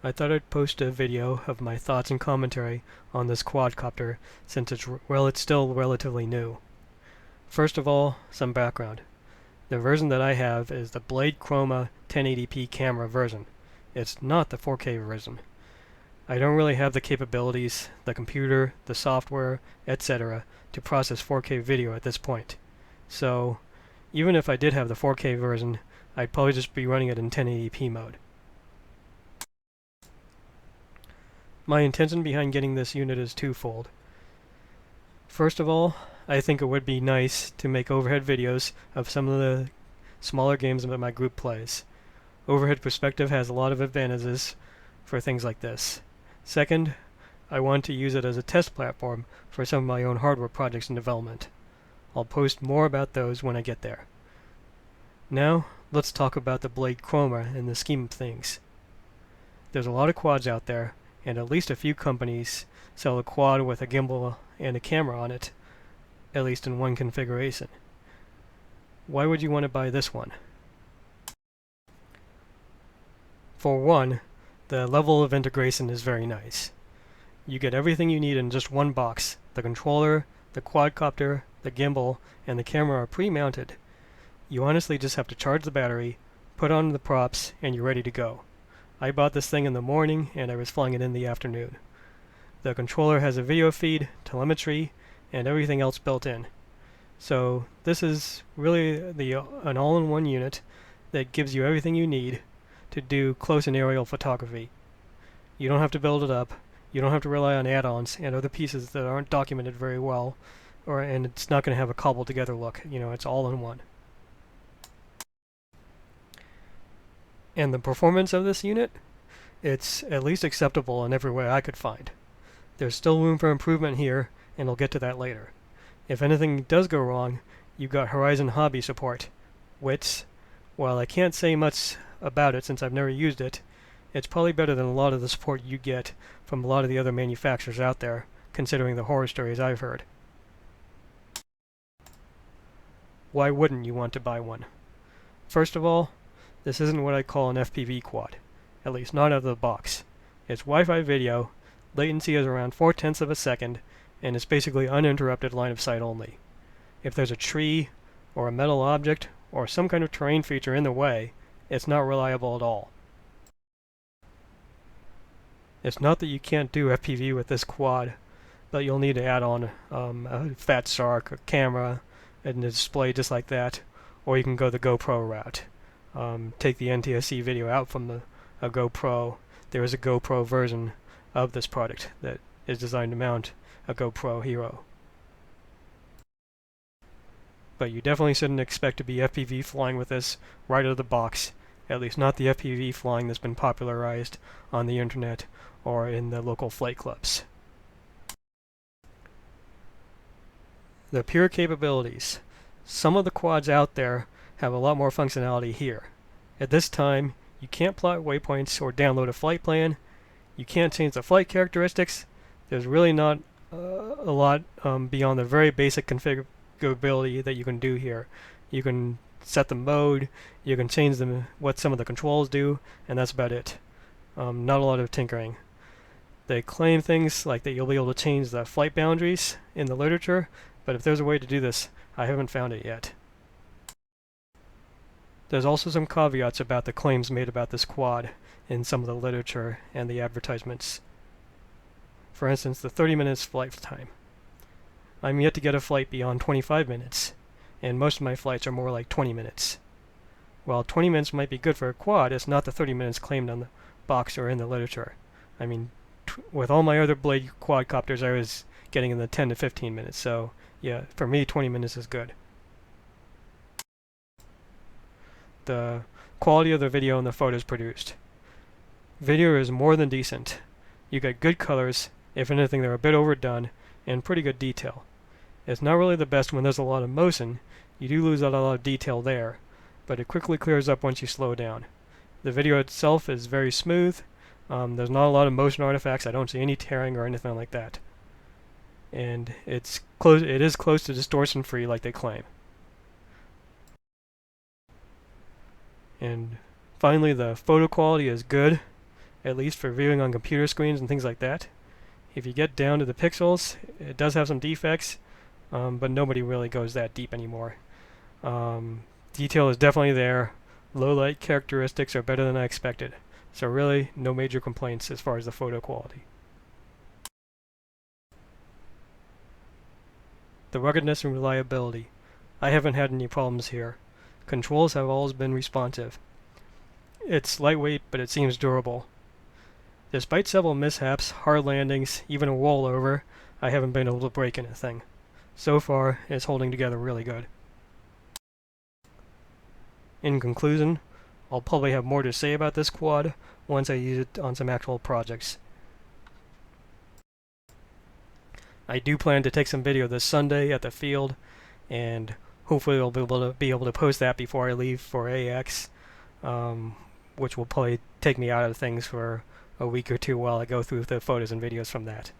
I thought I'd post a video of my thoughts and commentary on this quadcopter since it's still relatively new. First of all, some background. The version that I have is the Blade Chroma 1080p camera version. It's not the 4K version. I don't really have the capabilities, the computer, the software, etc. to process 4K video at this point. So, even if I did have the 4K version, I'd probably just be running it in 1080p mode. My intention behind getting this unit is twofold. First of all, I think it would be nice to make overhead videos of some of the smaller games that my group plays. Overhead perspective has a lot of advantages for things like this. Second, I want to use it as a test platform for some of my own hardware projects in development. I'll post more about those when I get there. Now, let's talk about the Blade Chroma in the scheme of things. There's a lot of quads out there, and at least a few companies sell a quad with a gimbal and a camera on it, at least in one configuration. Why would you want to buy this one? For one, the level of integration is very nice. You get everything you need in just one box. The controller, the quadcopter, the gimbal, and the camera are pre-mounted. You honestly just have to charge the battery, put on the props, and you're ready to go. I bought this thing in the morning and I was flying it in the afternoon. The controller has a video feed, telemetry, and everything else built in. So this is really an all-in-one unit that gives you everything you need to do close and aerial photography. You don't have to build it up, you don't have to rely on add-ons and other pieces that aren't documented very well, and it's not going to have a cobbled together look. It's all in one. And the performance of this unit, it's at least acceptable in every way I could find. There's still room for improvement here, and I'll get to that later. If anything does go wrong, you've got Horizon Hobby support, which, while I can't say much about it since I've never used it, it's probably better than a lot of the support you get from a lot of the other manufacturers out there, considering the horror stories I've heard. Why wouldn't you want to buy one? First of all, this isn't what I call an FPV quad, at least not out of the box. It's Wi-Fi video, latency is around 0.4 of a second, and it's basically uninterrupted line of sight only. If there's a tree, or a metal object, or some kind of terrain feature in the way, it's not reliable at all. It's not that you can't do FPV with this quad, but you'll need to add on a fat shark, a camera, and a display just like that, or you can go the GoPro route. Take the NTSC video out from a GoPro. There is a GoPro version of this product that is designed to mount a GoPro Hero. But you definitely shouldn't expect to be FPV flying with this right out of the box, at least not the FPV flying that's been popularized on the internet or in the local flight clubs. The pure capabilities. Some of the quads out there have a lot more functionality here. At this time, you can't plot waypoints or download a flight plan. You can't change the flight characteristics. There's really not a lot beyond the very basic configurability that you can do here. You can set the mode, you can change what some of the controls do, and that's about it. Not a lot of tinkering. They claim things like that you'll be able to change the flight boundaries in the literature, but if there's a way to do this, I haven't found it yet. There's also some caveats about the claims made about this quad in some of the literature and the advertisements. For instance, the 30 minutes flight time. I'm yet to get a flight beyond 25 minutes, and most of my flights are more like 20 minutes. While 20 minutes might be good for a quad, it's not the 30 minutes claimed on the box or in the literature. I mean, with all my other Blade quadcopters, I was getting in the 10 to 15 minutes, so yeah, for me 20 minutes is good. The quality of the video and the photos produced. Video is more than decent. You get good colors, if anything they're a bit overdone, and pretty good detail. It's not really the best when there's a lot of motion. You do lose a lot of detail there, but it quickly clears up once you slow down. The video itself is very smooth. There's not a lot of motion artifacts. I don't see any tearing or anything like that. And it is close to distortion free like they claim. And finally, the photo quality is good. at least for viewing on computer screens and things like that. If you get down to the pixels, it does have some defects, but nobody really goes that deep anymore. Detail is definitely there. Low light characteristics are better than I expected. So really, no major complaints as far as the photo quality. The ruggedness and reliability. I haven't had any problems here. Controls have always been responsive. It's lightweight, but it seems durable. Despite several mishaps, hard landings, even a rollover, I haven't been able to break anything. So far, it's holding together really good. In conclusion, I'll probably have more to say about this quad once I use it on some actual projects. I do plan to take some video this Sunday at the field, and hopefully I'll be able to post that before I leave for AX, which will probably take me out of things for a week or two while I go through the photos and videos from that.